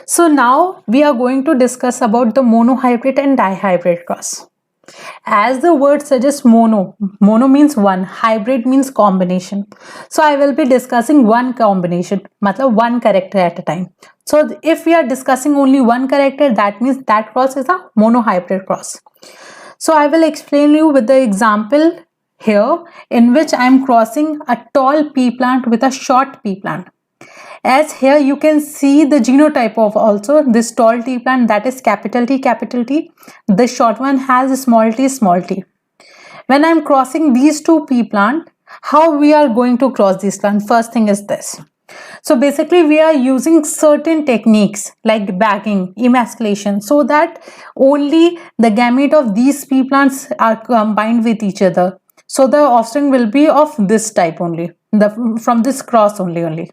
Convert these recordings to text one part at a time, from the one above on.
So now we are going to discuss about the monohybrid and dihybrid cross. As the word suggests, mono means one, hybrid means combination. So I will be discussing one combination, matlab one character at a time. So if we are discussing only one character, that means that cross is a monohybrid cross. So I will explain you with the example here, in which I am crossing a tall pea plant with a short pea plant. As here you can see the genotype of also this tall T plant, that is capital T, capital T. The short one has small t, small t. When I am crossing these two pea plant, how we are going to cross this plant? First thing is this. So basically we are using certain techniques like bagging, emasculation, so that only the gamete of these pea plants are combined with each other. So the offspring will be of this type only, from this cross only.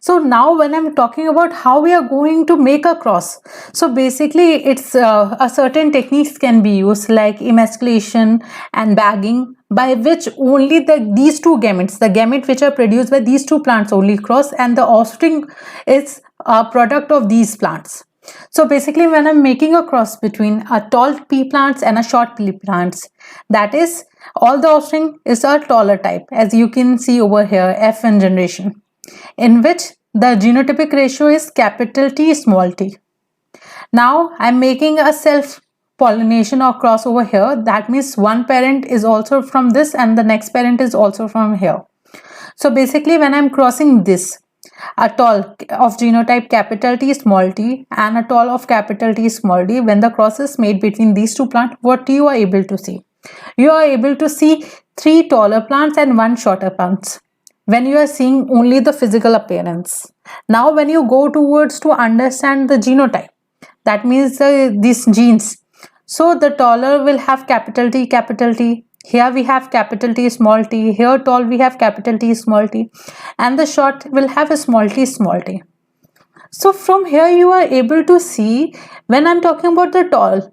So now when I'm talking about how we are going to make a cross, so basically it's a certain techniques can be used like emasculation and bagging, by which only these two gametes, the gamete which are produced by these two plants only cross, and the offspring is a product of these plants. So basically when I'm making a cross between a tall pea plants and a short pea plants, that is all the offspring is a taller type, as you can see over here, F1 generation, in which the genotypic ratio is capital T, small t. Now I'm making a self pollination or cross over here. That means one parent is also from this and the next parent is also from here. So basically when I'm crossing this, a tall of genotype capital T, small t and a tall of capital T, small t, when the cross is made between these two plants, what you are able to see? You are able to see 3 taller plants and 1 shorter plants when you are seeing only the physical appearance. Now when you go towards to understand the genotype, that means these genes. So the taller will have capital T, capital T. Here we have capital T, small t. Here tall we have capital T, small t. And the short will have a small t, small t. So from here you are able to see, when I'm talking about the tall,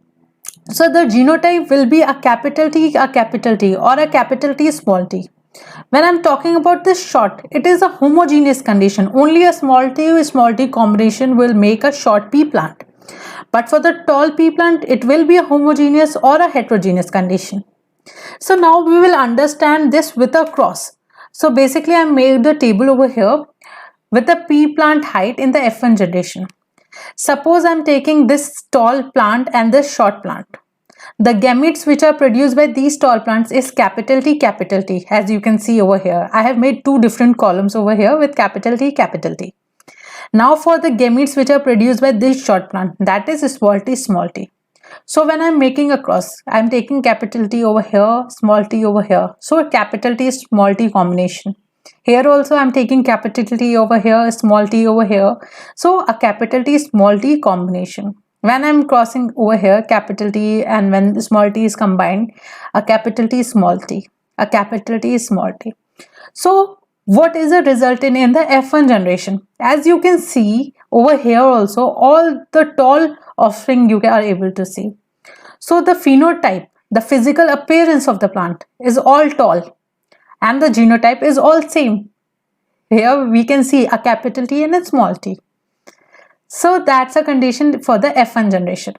so the genotype will be a capital T or a capital T, small t. When I'm talking about this short, it is a homogeneous condition. Only a small t combination will make a short pea plant. But for the tall pea plant, it will be a homogeneous or a heterogeneous condition. So now we will understand this with a cross. So basically I made the table over here with the pea plant height in the F1 generation. Suppose I'm taking this tall plant and this short plant. The gametes which are produced by these tall plants is capital T, as you can see over here. I have made 2 different columns over here with capital T, capital T. Now for the gametes which are produced by this short plant, that is small t, small t. So when I'm making a cross, I'm taking capital T over here, small t over here. So capital T, small t combination. Here also I'm taking capital T over here, small t over here. So a capital T, small t combination. When I'm crossing over here, capital T, and when small t is combined, a capital T, small t, a capital T, small t. So what is the result in the F1 generation? As you can see over here also, all the tall offspring you are able to see. So the phenotype, the physical appearance of the plant is all tall and the genotype is all same. Here we can see a capital T and a small t. So that's a condition for the F1 generation.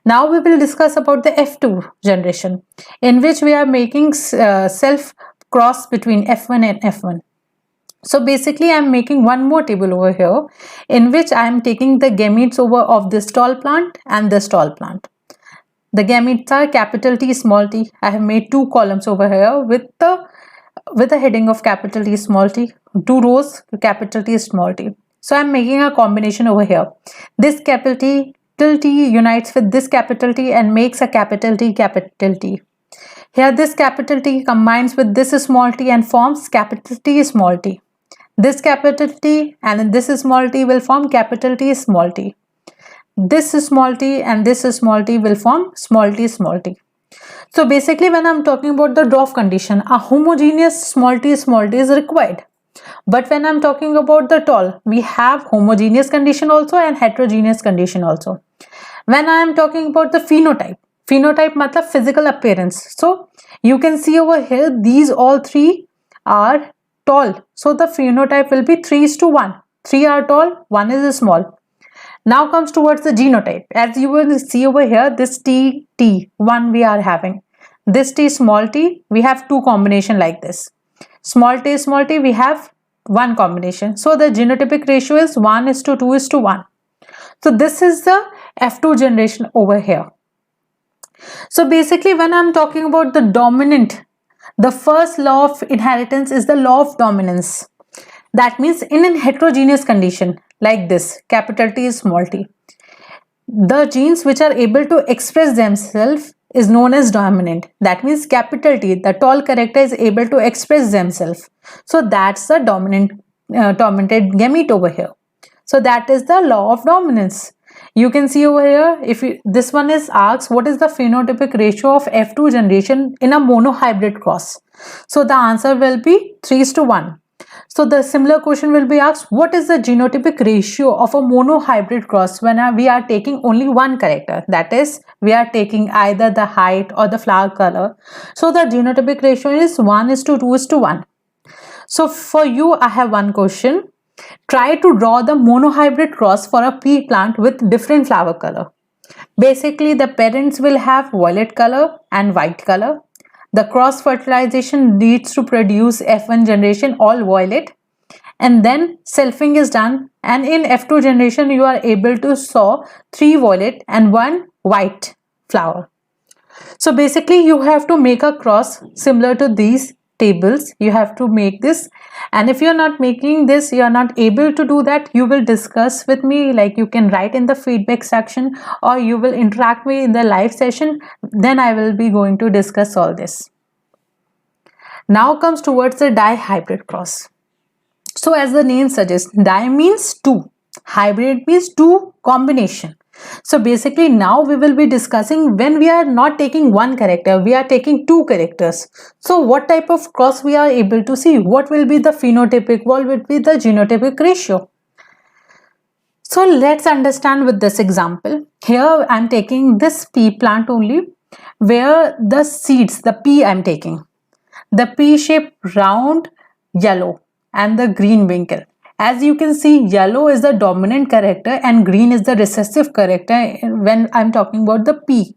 Now we will discuss about the F2 generation, in which we are making self cross between F1 and F1. So basically I'm making one more table over here, in which I am taking the gametes over of this tall plant and this tall plant. The gametes are capital T, small t. I have made 2 columns over here with the heading of capital T, small t, 2 rows capital T, small t. So I'm making a combination over here. This capital T unites with this capital T and makes a capital T, capital T. Here this capital T combines with this small t and forms capital T, small t. This capital T and this small t will form capital T, small t. This small t and this small t will form small t, small t. So basically when I'm talking about the dwarf condition, a homogeneous small t is required. But when I'm talking about the tall, we have homogeneous condition also and heterogeneous condition also. When I am talking about the phenotype matlab physical appearance. So you can see over here, these all 3 are tall. So the phenotype will be 3:1. 3 are tall, 1 is small. Now comes towards the genotype. As you will see over here, this T1 we are having. This T small t, we have two combination like this. Small t, we have one combination. So the genotypic ratio is 1:2:1. So this is the F2 generation over here. So basically when I'm talking about the dominant, the first law of inheritance is the law of dominance. That means in a heterogeneous condition like this, capital T, small t, the genes which are able to express themselves is known as dominant. That means capital T, the tall character, is able to express themselves. So that's the dominant dominated gamete over here. So that is the law of dominance. You can see over here, if this one is asked, what is the phenotypic ratio of F2 generation in a monohybrid cross? So the answer will be 3:1. So the similar question will be asked, what is the genotypic ratio of a monohybrid cross when we are taking only one character? That is, we are taking either the height or the flower color. So the genotypic ratio is 1:2:1. So for you, I have one question. Try to draw the monohybrid cross for a pea plant with different flower color. Basically, the parents will have violet color and white color. The cross fertilization leads to produce F1 generation all violet, and then selfing is done, and in F2 generation you are able to saw 3 violet and 1 white flower. So basically you have to make a cross similar to these tables. You have to make this, and if you're not making this, you're not able to do that, you will discuss with me, like you can write in the feedback section or you will interact me in the live session. Then I will be going to discuss all this. Now comes towards the dihybrid cross. So as the name suggests, di means two, hybrid means two combination. So basically now we will be discussing when we are not taking one character, we are taking two characters. So what type of cross we are able to see? What will be the phenotypic? What will be the genotypic ratio? So let's understand with this example. Here I am taking this pea plant only, where the seeds, the pea I am taking. The pea shape round, yellow, and the green winkle. As you can see, yellow is the dominant character and green is the recessive character when I'm talking about the pea.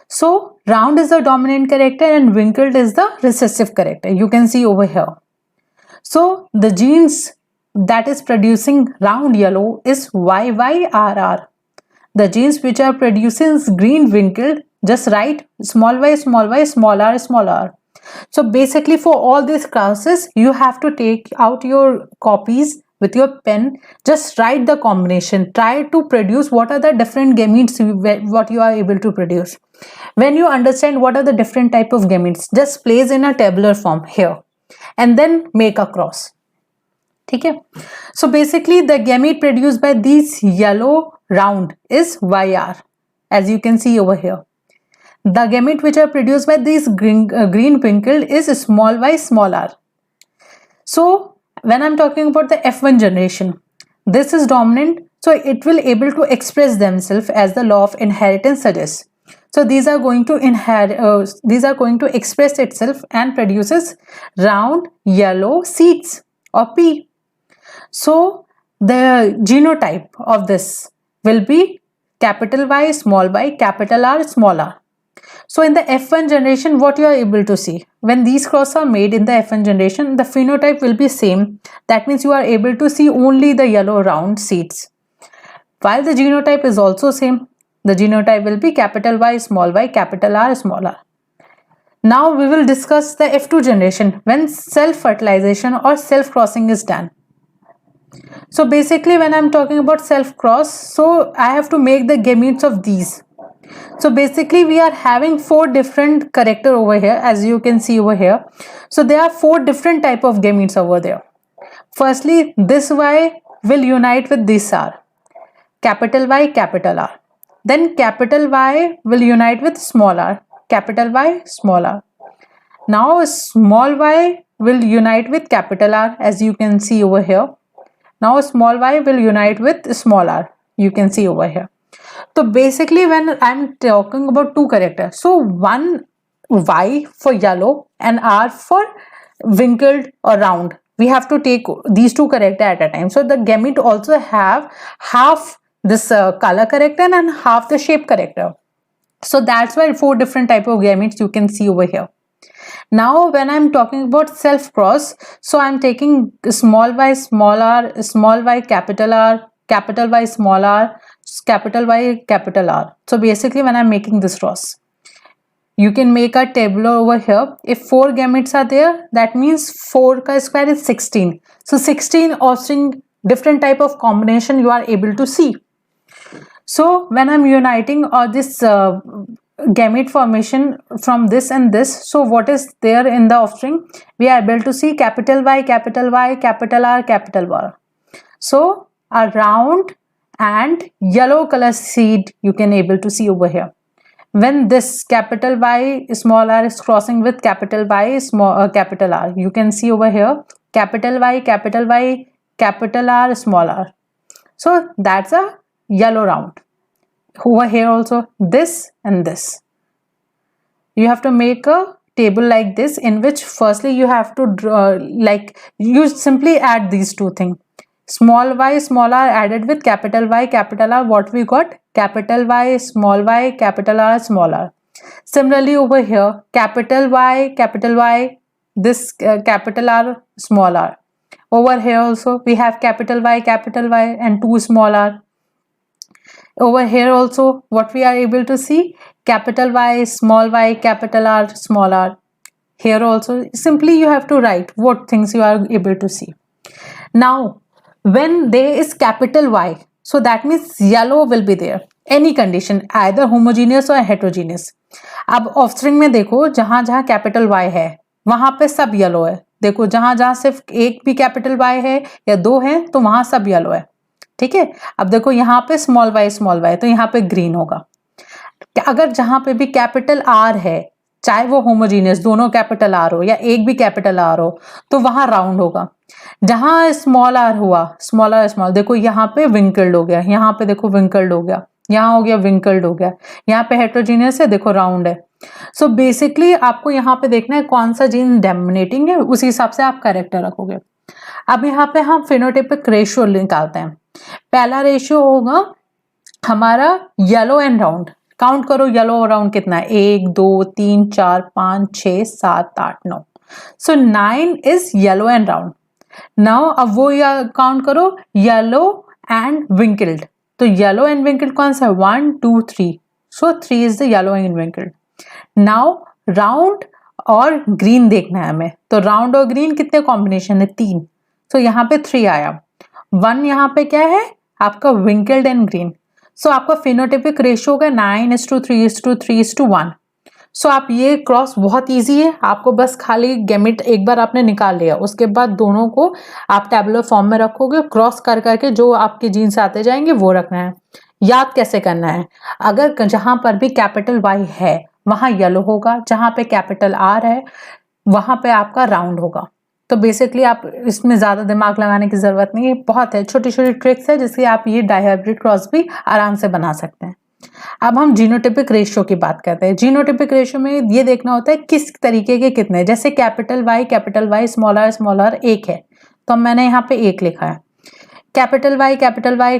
So round is the dominant character and wrinkled is the recessive character. You can see over here. So the genes that is producing round yellow is YYRR. The genes which are producing green wrinkled, just write small y, small r, small r. So basically for all these classes, you have to take out your copies with your pen, just write the combination, try to produce what are the different gametes what you are able to produce. When you understand what are the different type of gametes, just place in a tabular form here and then make a cross. Okay? So basically the gamete produced by these yellow round is YR, as you can see over here. The gamete which are produced by these green wrinkled is small y, small r. So when I'm talking about the F1 generation, this is dominant, so it will able to express themselves as the law of inheritance suggests. So these are going to express itself and produces round yellow seeds or pea. So the genotype of this will be capital Y, capital R, small r. So in the F1 generation, what you are able to see, when these crosses are made in the F1 generation, the phenotype will be same. That means you are able to see only the yellow round seeds. While the genotype is also same, the genotype will be capital Y, capital R, small r. Now we will discuss the F2 generation when self-fertilization or self-crossing is done. So basically when I'm talking about self-cross, so I have to make the gametes of these. So basically we are having 4 different character over here, as you can see over here. So there are 4 different type of gametes over there. Firstly, this Y will unite with this R, capital Y, capital R. Then capital Y will unite with small r, capital Y, small r. Now small y will unite with capital R, as you can see over here. Now small y will unite with small r, you can see over here. So basically when I'm talking about 2 characters, so one Y for yellow and R for wrinkled or round, we have to take these 2 characters at a time. So the gamete also have half this color character and half the shape character. So that's why 4 different type of gametes you can see over here. Now when I'm talking about self cross, so I'm taking small y small r, small y capital R, capital Y small r, capital Y capital R. So basically when I'm making this cross, you can make a table over here. If 4 gametes are there, that means 4 ka square is 16. So 16 offspring, different type of combination you are able to see. So when I'm uniting this gamete formation from this and this, so what is there in the offspring? We are able to see capital Y, capital Y, capital R, capital R. So a round and yellow color seed you can able to see over here. When this capital Y small r is crossing with capital Y small capital R, you can see over here capital Y, capital R, small r. So that's a yellow round. Over here also this and this. You have to make a table like this, in which firstly you have to draw, like you simply add these two things. Small y small r added with capital Y capital R, what we got? Capital Y small R, r. Similarly over here capital Y, this capital R small r. Over here also we have capital Y and 2 small r. Over here also what we are able to see, capital Y, capital R, small r. Here also simply you have to write what things you are able to see. Now when there is capital Y, so that means yellow will be there. Any condition, either homogeneous or heterogeneous. अब offspring में देखो जहां जहां capital Y है वहां पे सब yellow है. देखो जहां जहां सिर्फ एक भी कैपिटल Y है या 2 है तो वहां सब येलो है. ठीक है. अब देखो यहाँ पे स्मॉल y तो यहाँ पे ग्रीन होगा. अगर जहां पे भी कैपिटल R है, चाहे वो होमोजीनियस दोनों कैपिटल R हो या एक भी कैपिटल R हो, तो वहां राउंड होगा. जहां स्मॉल r हुआ, स्मॉल, देखो यहाँ पे विंकल्ड हो गया, यहाँ पे देखो विंकल्ड हो गया, यहाँ हो गया विंकल्ड हो गया, यहाँ पे हेट्रोजीनियस है, देखो राउंड है. सो बेसिकली आपको यहाँ पे देखना है कौन सा जीन डोमिनेटिंग है, उसी हिसाब से आप कैरेक्टर रखोगे. अब यहाँ पे हम फिनोटाइपिक रेशियो निकालते हैं. पहला रेशियो होगा हमारा येलो एंड राउंड. काउंट करो येलो और राउंड कितना है, 1 2 3 4 5 6 7 8 9. सो 9 is yellow and round. Now अब वो काउंट करो येलो एंड विंकल्ड. तो येलो एंड विंकल्ड कौन सा है, 1 2 3. So 3 is the yellow and wrinkled. Now round और ग्रीन देखना है हमें. तो राउंड और ग्रीन कितने कॉम्बिनेशन है, 3. तो यहाँ पे 3 आया. 1 यहाँ पे क्या है आपका विंकल्ड एंड ग्रीन. सो आपका फिनोटाइपिक रेशियो होगा 9:3:3:1. सो आप ये क्रॉस बहुत इजी है. आपको बस खाली गैमेट एक बार आपने निकाल लिया, उसके बाद दोनों को आप टेबुलर फॉर्म में रखोगे. क्रॉस कर करके जो आपके जीन्स आते जाएंगे वो रखना है. याद कैसे करना है, अगर जहां पर भी कैपिटल Y है वहां येलो होगा, जहां पे कैपिटल R है वहां पे आपका राउंड होगा. तो बेसिकली आप इसमें ज़्यादा दिमाग लगाने की ज़रूरत नहीं है. बहुत है, छोटी छोटी ट्रिक्स है जिससे आप ये डायहाइब्रिड क्रॉस भी आराम से बना सकते हैं. अब हम जीनोटाइपिक रेशियो की बात करते हैं. जीनोटाइपिक रेशियो में ये देखना होता है किस तरीके के कितने. जैसे कैपिटल Y स्मॉल r 1 है, तो मैंने यहाँ पे 1 लिखा है. Capital Y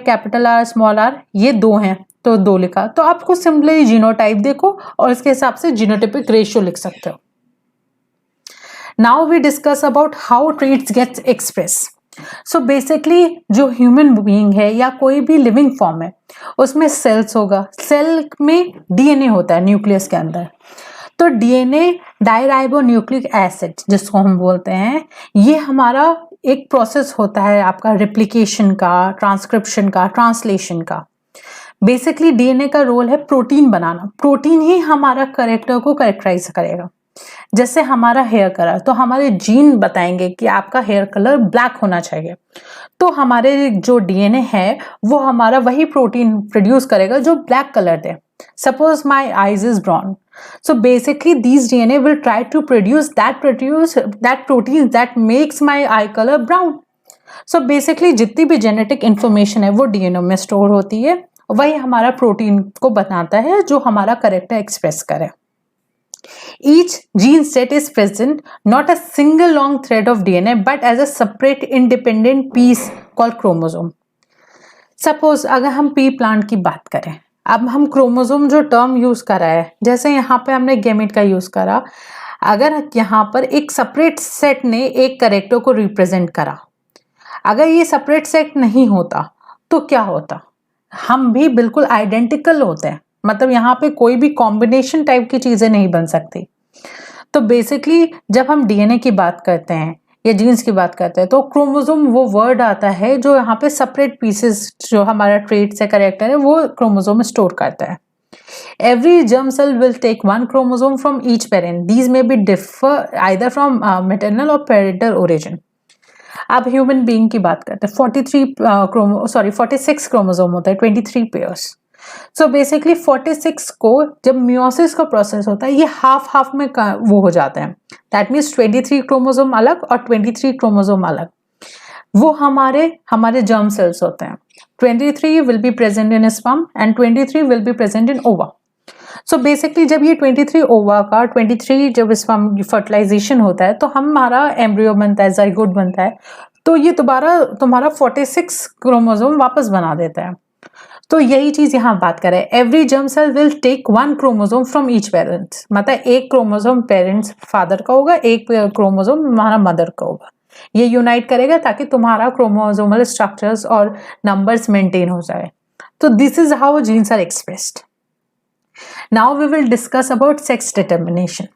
capital R small r ये 2 हैं तो 2 लिखा. तो आपको सिंपली जीनोटाइप देखो और इसके हिसाब से जीनोटाइपिक रेशियो लिख सकते हो. Now we discuss about how traits gets expressed. So basically जो ह्यूमन बीइंग है या कोई भी लिविंग फॉर्म है उसमें सेल्स होगा. सेल में डीएनए होता है न्यूक्लियस के अंदर. तो डीएनए डायराइबो न्यूक्लिक एसिड जिसको हम बोलते हैं, ये हमारा एक प्रोसेस होता है आपका रिप्लिकेशन का, ट्रांसक्रिप्शन का, ट्रांसलेशन का. बेसिकली डीएनए का रोल है प्रोटीन बनाना. प्रोटीन ही हमारा कैरेक्टर को कैरेक्टराइज करेगा. जैसे हमारा हेयर कलर, तो हमारे जीन बताएंगे कि आपका हेयर कलर ब्लैक होना चाहिए. तो हमारे जो डीएनए है वो हमारा वही प्रोटीन प्रोड्यूस करेगा जो black colour they. Suppose my eyes is brown, so basically these DNA will try to produce that protein that makes my eye color brown. So basically जितनी भी जेनेटिक इंफॉर्मेशन है वो डीएनए में store होती है, वही हमारा प्रोटीन को बनाता है जो हमारा कैरेक्टर एक्सप्रेस करे. Each gene set is present not a single long thread of DNA but as a separate independent piece called chromosome. Suppose अगर हम पी प्लांट की बात करें, अब हम क्रोमोसोम जो टर्म यूज करा है, जैसे यहाँ पे हमने गैमेट का यूज करा, अगर यहाँ पर एक सेपरेट सेट ने एक कैरेक्टर को रिप्रेजेंट करा, अगर ये सेपरेट सेट नहीं होता तो क्या होता, हम भी बिल्कुल आइडेंटिकल होते हैं, मतलब यहाँ पे कोई भी कॉम्बिनेशन टाइप की चीजें नहीं बन सकती। तो बेसिकली जब हम डीएनए की बात करते हैं या जीन्स की बात करते हैं तो क्रोमोसोम वो वर्ड आता है जो यहाँ पे सेपरेट पीसेस, जो हमारा ट्रेट्स है, कैरेक्टर है, वो क्रोमोसोम स्टोर करता है। Every germ cell will take one chromosome from each parent. These may be differ either from maternal or parental origin. अब ह्यूमन बीइंग की बात करते हैं, 46 क्रोमोसोम होता है, 23 पेयर्स। सो बेसिकली 46 को जब मियोसिस का प्रोसेस होता है, ये हाफ हाफ में वो हो जाते हैं। दैट मीन्स 23 क्रोमोसोम अलग और 23 क्रोमोसोम अलग, वो हमारे जर्म सेल्स होते हैं। 23 will be present in sperm and 23 will be present in ova. So basically जब ये 23 ओवा का 23 जब स्पर्म फर्टिलाइजेशन होता है तो हमारा एम्ब्रियो बनता है, जाइगोट बनता है, तो ये दोबारा तुम्हारा 46 क्रोमोसोम वापस बना देता है। तो यही चीज यहाँ बात करें, every germ cell will take one chromosome from each parents, मतलब एक क्रोमोसोम पेरेंट्स फादर का होगा, एक क्रोमोसोम हमारा मदर का होगा, ये यूनाइट करेगा ताकि तुम्हारा क्रोमोसोमल स्ट्रक्चर्स और नंबर्स मेंटेन हो जाए। तो this is how genes are expressed. Now we will discuss about sex determination.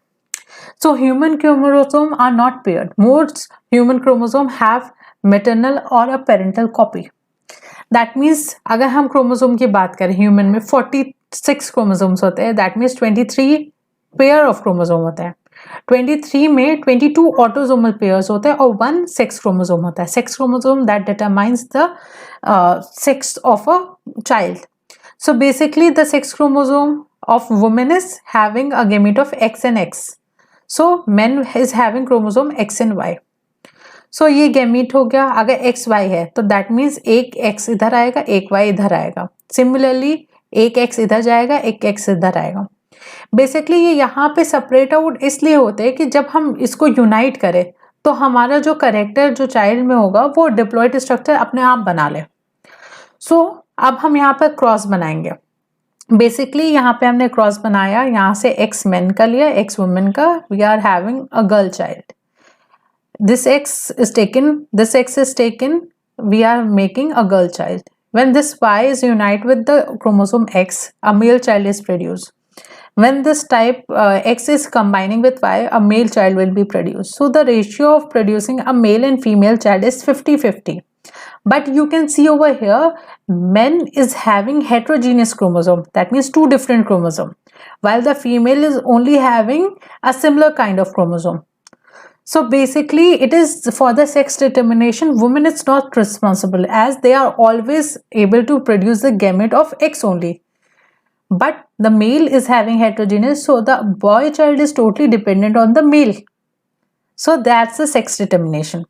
So human chromosome are not paired. Most human chromosome have maternal or a parental copy. That means अगर हम chromosome की बात करें, human में 46 chromosomes होते हैं, that means 23 pair of chromosome होता है। 23 में 22 ऑटोसोमल पेयर्स होते हैं और 1 सेक्स क्रोमोसोम होता है। Sex chromosome that determines the sex of a child. So basically the sex chromosome of woman is having a gamete of X and X. So men is having chromosome X and Y. So ये gamete हो गया। अगर x Y है तो that means एक x इधर आएगा, एक वाई इधर आएगा। सिमिलरली एक एक्स इधर जाएगा, एक एक्स इधर आएगा। बेसिकली ये यहाँ पे सेपरेट आउट इसलिए होते हैं कि जब हम इसको यूनाइट करें तो हमारा जो करेक्टर जो चाइल्ड में होगा वो डिप्लॉयड स्ट्रक्चर अपने आप बना ले। सो अब हम यहाँ पर क्रॉस बनाएंगे। बेसिकली यहाँ पे हमने क्रॉस बनाया, यहाँ से एक्स मैन का लिया, एक्स वुमेन का, we are having a girl child. This X is taken, we are making a girl child. When this Y is unite with the chromosome X, a male child is produced. When this type X is combining with Y, a male child will be produced. So the ratio of producing a male and female child is 50-50. But you can see over here, men is having heterogeneous chromosome. That means 2 different chromosome. While the female is only having a similar kind of chromosome. So basically it is for the sex determination, woman is not responsible as they are always able to produce the gamete of X only. But the male is having heterogeneous, so the boy child is totally dependent on the male. So that's the sex determination.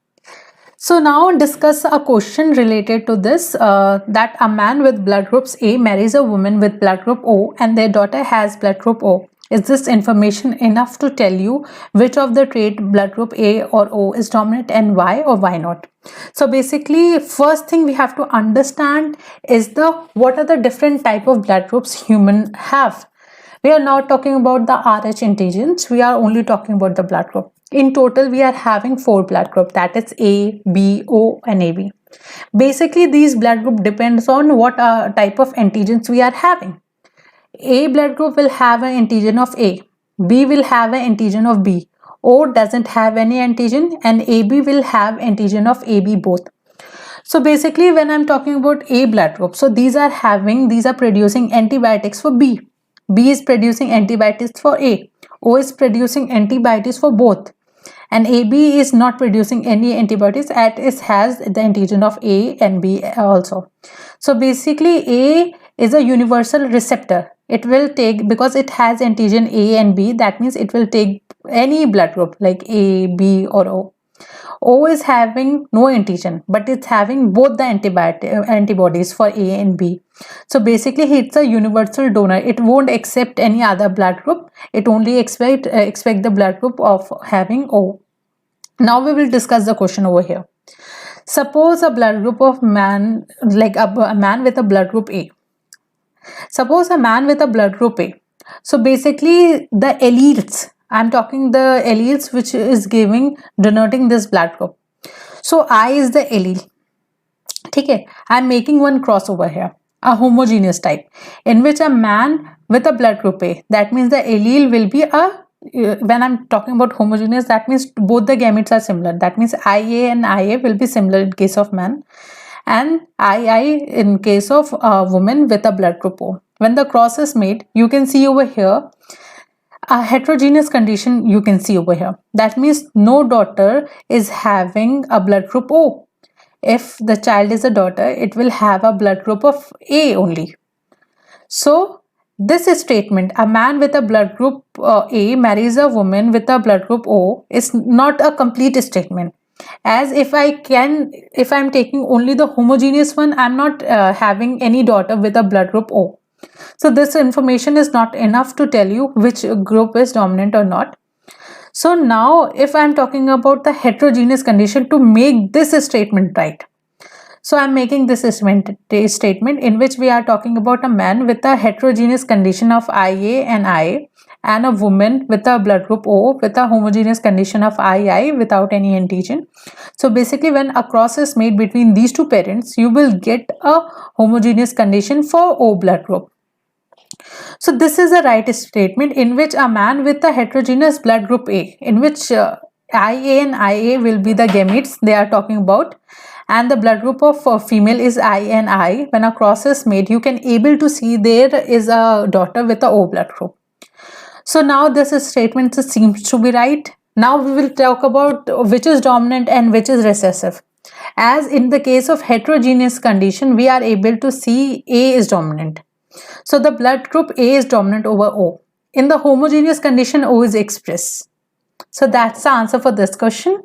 So now discuss a question related to this, that a man with blood groups A marries a woman with blood group O and their daughter has blood group O. Is this information enough to tell you which of the trait blood group A or O is dominant and why or why not? So basically first thing we have to understand is what are the different type of blood groups human have. We are not talking about the Rh antigens, we are only talking about the blood group. In total, we are having 4 blood groups, that is A, B, O and AB. Basically, these blood group depends on what type of antigens we are having. A blood group will have an antigen of A, B will have an antigen of B, O doesn't have any antigen and AB will have antigen of AB both. So basically when I'm talking about A blood group, so these are producing antibiotics for B. B is producing antibiotics for A. O is producing antibiotics for both. And AB is not producing any antibiotics as it has the antigen of A and B also. So basically A is a universal receptor. It will take, because it has antigen A and B, that means it will take any blood group like A, B or O. O is having no antigen, but it's having both the antibodies for A and B. So basically it's a universal donor. It won't accept any other blood group. It only expect the blood group of having O. Now we will discuss the question over here. Suppose a blood group of man, like a man with a blood group A. Suppose a man with a blood group A. So basically the alleles, I'm talking the alleles which is denoting this blood group. So I is the allele. Okay, I'm making one crossover here, a homogeneous type, in which a man with a blood group A, that means the allele will be when I'm talking about homogeneous, that means both the gametes are similar. That means IA and IA will be similar in case of man, and II in case of a woman with a blood group O. When the cross is made, you can see over here a heterogeneous condition you can see over here. That means no daughter is having a blood group O. If the child is a daughter, it will have a blood group of A only. So this statement, a man with a blood group A marries a woman with a blood group O, is not a complete statement. As if I'm taking only the homogeneous one, I'm not having any daughter with a blood group O. So this information is not enough to tell you which group is dominant or not. So now if I'm talking about the heterogeneous condition to make this statement right. So I'm making this statement in which we are talking about a man with a heterogeneous condition of IA and I, and a woman with a blood group O with a homogeneous condition of II without any antigen. So basically when a cross is made between these two parents, you will get a homogeneous condition for O blood group. So this is a right statement in which a man with a heterogeneous blood group A, in which IA and IA will be the gametes they are talking about, and the blood group of female is I and I. When a cross is made, you can able to see there is a daughter with a O blood group. So now this statement seems to be right. Now we will talk about which is dominant and which is recessive. As in the case of heterogeneous condition, we are able to see A is dominant. So the blood group A is dominant over O. In the homogeneous condition, O is express. So that's the answer for this question.